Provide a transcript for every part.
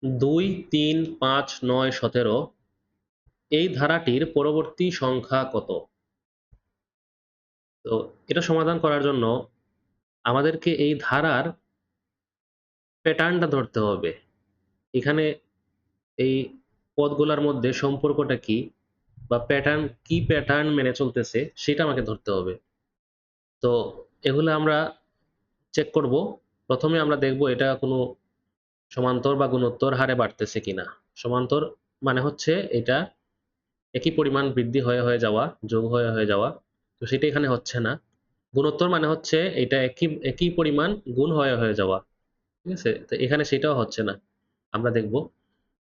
2, 3, 5, 9, 17 এই ধারাটির পরবর্তী সংখ্যা কত? তো এটা সমাধান করার জন্য আমাদেরকে এই ধারার প্যাটার্নটা ধরতে হবে। এখানে এই পদগুলার মধ্যে সম্পর্কটা কি বা কি প্যাটার্ন মেনে চলতেছে সেটা আমাকে ধরতে হবে। তো এগুলো আমরা চেক করব। প্রথমে আমরা দেখব এটা কোনো সমান্তর বা গুণোত্তর হারে বাড়তেছে কিনা। সমান্তর মানে হচ্ছে এটা একই পরিমাণ বৃদ্ধি হয়ে যাওয়া, যোগ হয়ে যাওয়া। তো সেটা এখানে হচ্ছে না। গুণোত্তর মানে হচ্ছে এটা একই পরিমাণ গুণ হয়ে যাওয়া। ঠিক আছে? তো এখানে সেটাও হচ্ছে না। আমরা দেখব।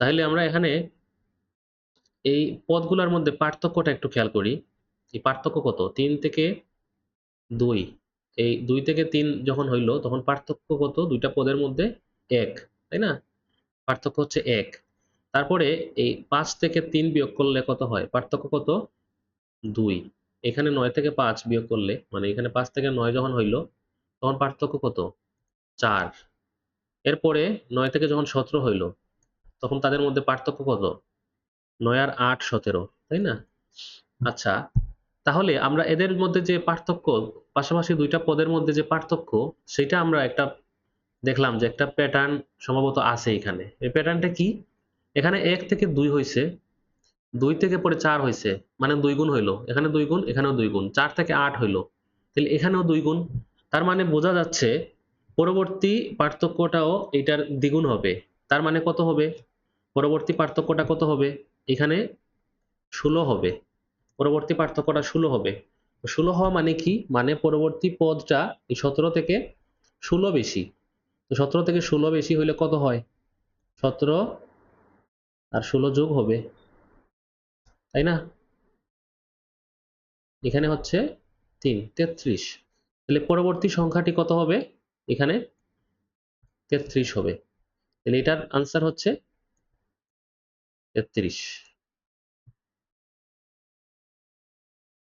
তাহলে আমরা এখানে এই পদগুলার মধ্যে পার্থক্যটা একটু খেয়াল করি। এই পার্থক্য কত? ৩ থেকে ২। এই ২ থেকে ৩ যখন হইল তখন পার্থক্য কত? ২ টা পদের মধ্যে ১, তাই না? পার্থক্য হচ্ছে ১। তারপরে এই ৫ থেকে ৩ বিয়োগ করলে কত হয়? পার্থক্য কত? ২। এখানে ৯ থেকে ৫ বিয়োগ করলে মানে এখানে ৫ থেকে ৯ যখন হইল তখন পার্থক্য কত? ৪। এরপরে ৯ থেকে যখন ১৭ হইল তখন তাদের মধ্যে পার্থক্য কত? ৯ আর ৮ ১৭, তাই না? আচ্ছা, তাহলে আমরা এদের মধ্যে যে পার্থক্য, পাশাপাশি ২ টা পদের মধ্যে যে পার্থক্য সেটা আমরা একটা দেখলাম যে একটা প্যাটার্ন সম্ভবত আছে এখানে। এই প্যাটার্নটা কি? এখানে ১ থেকে ২ হইছে, ২ থেকে পরে ৪ হইছে, মানে ২ গুণ হইল। এখানে ২ গুণ, এখানেও ২ গুণ। ৪ থেকে ৮ হইল। তাহলে এখানেও ২ গুণ। তার মানে বোঝা যাচ্ছে পরবর্তী পার্থক্যটাও এটার দ্বিগুণ হবে। তার মানে কত হবে? পরবর্তী পার্থক্যটা কত হবে? এখানে ১৬ হবে। পরবর্তী পার্থক্যটা ১৬ হবে। ১৬ হওয়া মানে কি? মানে পরবর্তী পদটা এই ১৭ থেকে ১৬ বেশি। তো ১৭ থেকে ১৬ বেশি হইলে কত হয়? ১৭ আর ১৬ যোগ হবে, তাই না? এখানে হচ্ছে ৩, ৩৩। তাহলে পরবর্তী সংখ্যাটি কত হবে? এখানে ৩৩ হবে। তাহলে এটার আনসার হচ্ছে ৩৩।